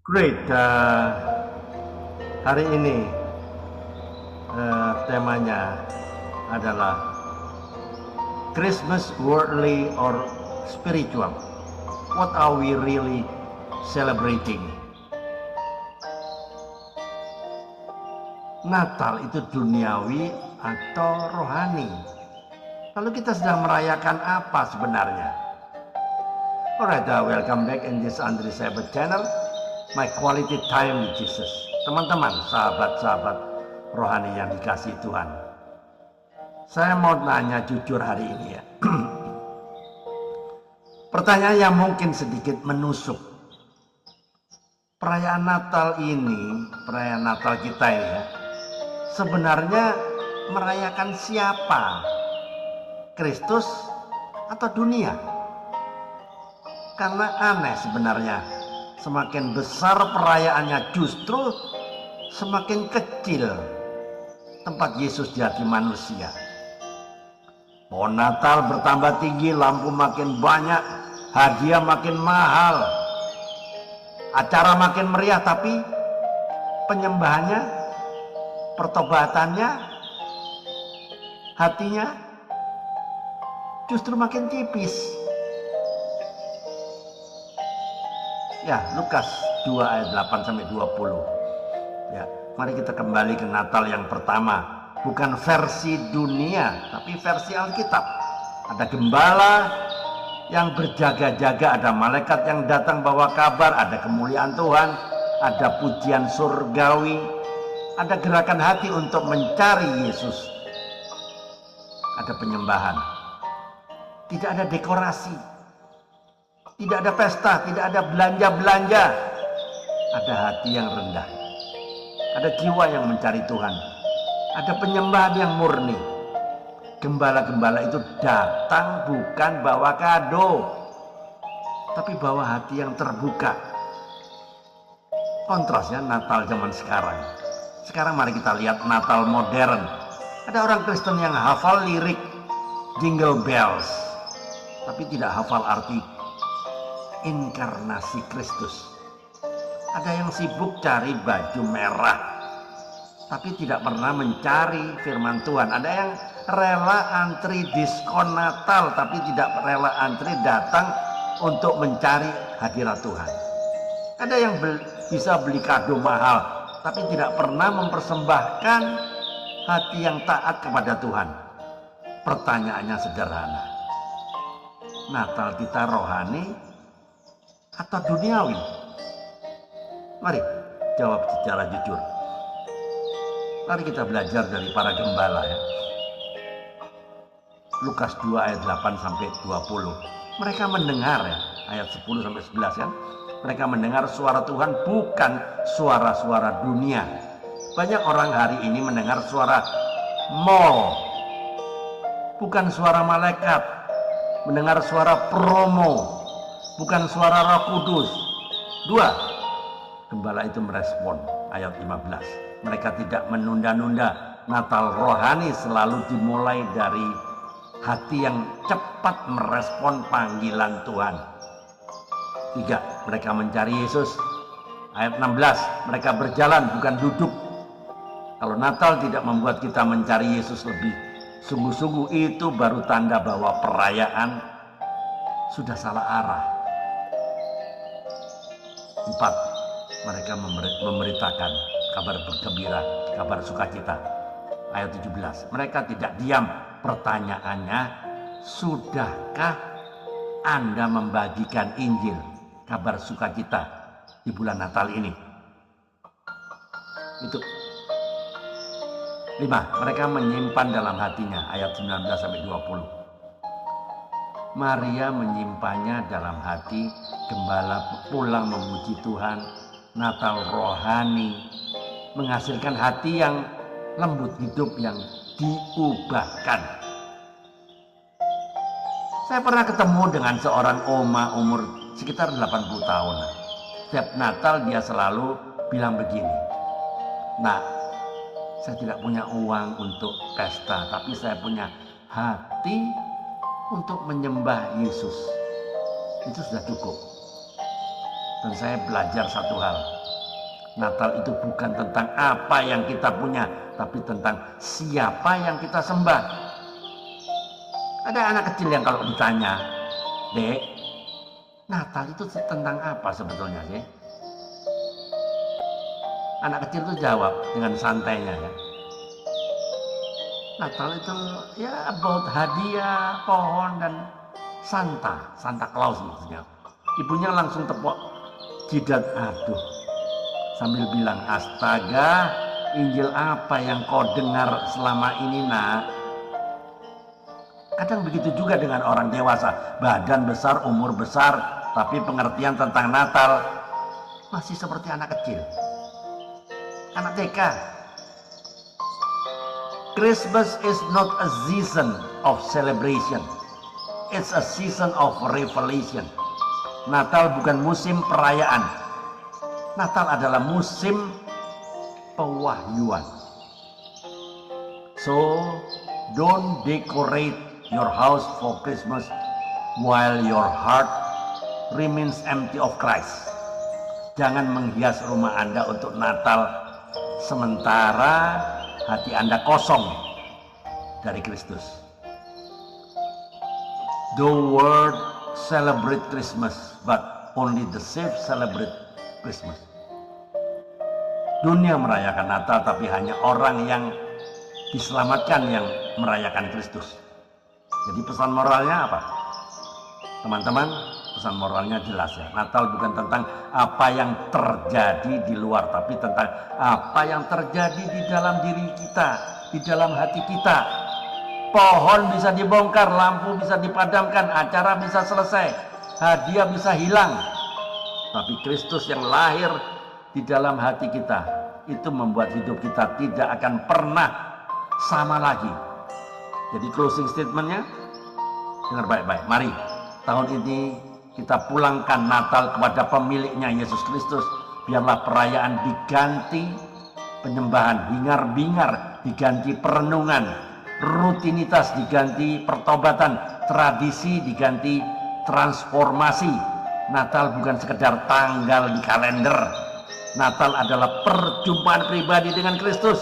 Great. Hari ini temanya adalah Christmas worldly or spiritual. What are we really celebrating? Natal itu duniawi atau rohani? Lalu kita sedang merayakan apa sebenarnya? Alright, welcome back in this Andre Sabat channel. My quality time with Jesus. Teman-teman, sahabat-sahabat rohani yang dikasihi Tuhan. Saya mau nanya jujur hari ini ya. Pertanyaan yang mungkin sedikit menusuk. Perayaan Natal ini, perayaan Natal kita ini ya, sebenarnya merayakan siapa? Kristus atau dunia? Karena aneh sebenarnya. Semakin besar perayaannya justru semakin kecil tempat Yesus di hati manusia. Pohon Natal bertambah tinggi, lampu makin banyak, hadiah makin mahal, acara makin meriah, tapi penyembahannya, pertobatannya, hatinya justru makin tipis. Ya, Lukas 2 ayat 8 sampai 20. Ya, mari kita kembali ke Natal yang pertama, bukan versi dunia, tapi versi Alkitab. Ada gembala yang berjaga-jaga, ada malaikat yang datang bawa kabar, ada kemuliaan Tuhan, ada pujian surgawi, ada gerakan hati untuk mencari Yesus. Ada penyembahan. Tidak ada dekorasi. Tidak ada pesta, tidak ada belanja-belanja. Ada hati yang rendah. Ada jiwa yang mencari Tuhan. Ada penyembahan yang murni. Gembala-gembala itu datang bukan bawa kado, tapi bawa hati yang terbuka. Kontrasnya Natal zaman sekarang. Sekarang mari kita lihat Natal modern. Ada orang Kristen yang hafal lirik Jingle Bells, tapi tidak hafal arti inkarnasi Kristus. Ada yang sibuk cari baju merah tapi tidak pernah mencari firman Tuhan. Ada yang rela antri diskon Natal tapi tidak rela antri datang untuk mencari hadirat Tuhan. Ada yang bisa beli kado mahal tapi tidak pernah mempersembahkan hati yang taat kepada Tuhan. Pertanyaannya sederhana. Natal kita rohani atau duniawi? Mari jawab secara jujur. Mari kita belajar dari para gembala ya. Lukas 2 ayat 8 sampai 20. Mereka mendengar ya, ayat 10 sampai 11 kan. Mereka mendengar suara Tuhan, bukan suara-suara dunia. Banyak orang hari ini mendengar suara mall, bukan suara malaikat. Mendengar suara promo, bukan suara Roh Kudus. 2. Gembala itu merespon ayat 15. Mereka tidak menunda-nunda. Natal rohani selalu dimulai dari hati yang cepat merespon panggilan Tuhan. 3. Mereka mencari Yesus. Ayat 16. Mereka berjalan bukan duduk. Kalau Natal tidak membuat kita mencari Yesus lebih sungguh-sungguh, itu baru tanda bahwa perayaan sudah salah arah. 4. Mereka memberitakan kabar bergembira, kabar sukacita. Ayat 17. Mereka tidak diam. Pertanyaannya, sudahkah Anda membagikan Injil, kabar sukacita di bulan Natal ini? Itu. 5. Mereka menyimpan dalam hatinya. Ayat 19 sampai 20. Maria menyimpannya dalam hati. Gembala pulang memuji Tuhan. Natal rohani menghasilkan hati yang lembut, hidup yang diubahkan. Saya pernah ketemu dengan seorang oma umur sekitar 80 tahun. Setiap Natal dia selalu bilang begini, "Nah, saya tidak punya uang untuk pesta, tapi saya punya hati untuk menyembah Yesus. Itu sudah cukup." Dan saya belajar satu hal, Natal itu bukan tentang apa yang kita punya, tapi tentang siapa yang kita sembah. Ada anak kecil yang kalau ditanya, "Dek, Natal itu tentang apa sebetulnya, Dek?" Anak kecil itu jawab dengan santainya, ya, Natal itu ya about hadiah, pohon, dan Santa Claus maksudnya. Ibunya langsung tepuk jidat, aduh, sambil bilang, "Astaga, Injil apa yang kau dengar selama ini, Nak?" Kadang begitu juga dengan orang dewasa, badan besar, umur besar, tapi pengertian tentang Natal masih seperti anak kecil, anak TK. Christmas is not a season of celebration, it's a season of revelation. Natal bukan musim perayaan, Natal adalah musim pewahyuan. So don't decorate your house for Christmas while your heart remains empty of Christ. Jangan menghias rumah Anda untuk Natal sementara hati Anda kosong dari Kristus. The world celebrate Christmas, but only the saved celebrate Christmas. Dunia merayakan Natal, tapi hanya orang yang diselamatkan yang merayakan Kristus. Jadi pesan moralnya apa? Teman-teman, pesan moralnya jelas, ya. Natal bukan tentang apa yang terjadi di luar, tapi tentang apa yang terjadi di dalam diri kita, di dalam hati kita. Pohon bisa dibongkar, lampu bisa dipadamkan, acara bisa selesai, hadiah bisa hilang, tapi Kristus yang lahir di dalam hati kita itu membuat hidup kita tidak akan pernah sama lagi. Jadi closing statementnya, dengar baik-baik. Mari tahun ini kita pulangkan Natal kepada pemiliknya, Yesus Kristus. Biarlah perayaan diganti penyembahan, hingar-bingar diganti perenungan, rutinitas diganti pertobatan, tradisi diganti transformasi. Natal bukan sekedar tanggal di kalender, Natal adalah perjumpaan pribadi dengan Kristus.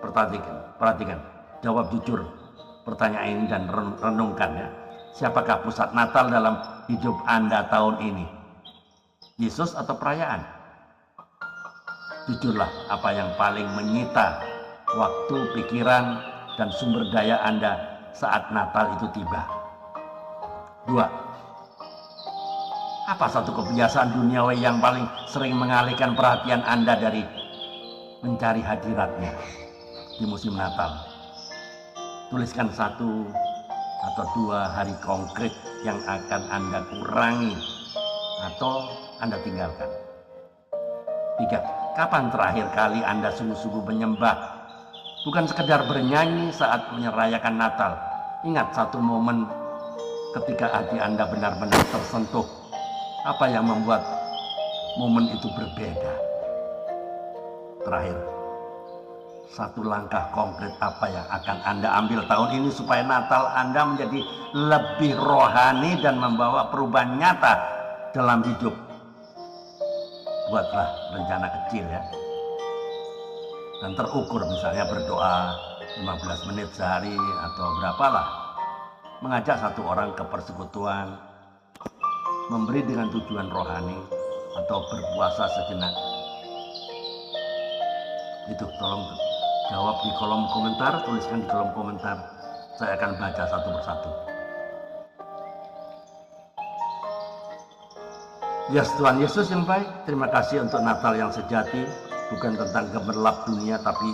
Perhatikan, jawab jujur pertanyaan ini dan renungkan, ya. Siapakah pusat Natal dalam hidup Anda tahun ini? Yesus atau perayaan? Jujurlah, apa yang paling menyita waktu, pikiran, dan sumber daya Anda saat Natal itu tiba? 2. Apa satu kebiasaan duniawi yang paling sering mengalihkan perhatian Anda dari mencari hadiratnya di musim Natal? Tuliskan 1 atau 2 hari konkret yang akan Anda kurangi atau Anda tinggalkan. 3. Kapan terakhir kali Anda sungguh-sungguh menyembah? Bukan sekedar bernyanyi saat merayakan Natal. Ingat satu momen ketika hati Anda benar-benar tersentuh. Apa yang membuat momen itu berbeda? Terakhir, satu langkah konkret apa yang akan Anda ambil tahun ini supaya Natal Anda menjadi lebih rohani dan membawa perubahan nyata dalam hidup. Buatlah rencana kecil, ya, dan terukur, misalnya berdoa 15 menit sehari atau berapalah, mengajak satu orang ke persekutuan, memberi dengan tujuan rohani, atau berpuasa sejenak. Itu tolong jawab di kolom komentar, tuliskan di kolom komentar. Saya akan baca satu persatu. Ya, Tuhan Yesus yang baik, terima kasih untuk Natal yang sejati, bukan tentang gemerlap dunia, tapi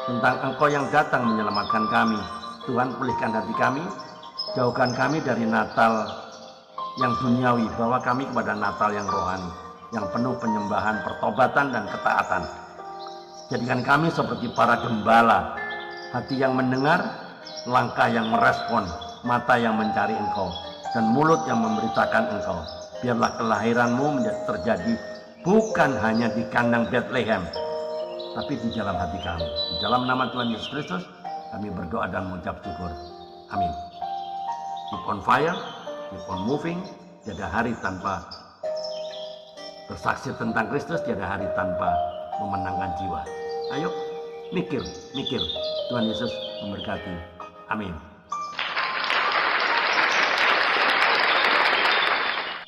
tentang Engkau yang datang menyelamatkan kami. Tuhan, pulihkan hati kami, jauhkan kami dari Natal yang duniawi, bawa kami kepada Natal yang rohani, yang penuh penyembahan, pertobatan, dan ketaatan. Jadikan kami seperti para gembala, hati yang mendengar, langkah yang merespon, mata yang mencari Engkau, dan mulut yang memberitakan Engkau. Biarlah kelahiran-Mu terjadi bukan hanya di kandang Bethlehem, tapi di dalam hati kami. Di dalam nama Tuhan Yesus Kristus, kami berdoa dan mengucap syukur. Amin. Keep on fire, keep on moving. Tiada hari tanpa bersaksi tentang Kristus, tiada hari tanpa memenangkan jiwa. Ayo mikir, Tuhan Yesus memberkati. Amin.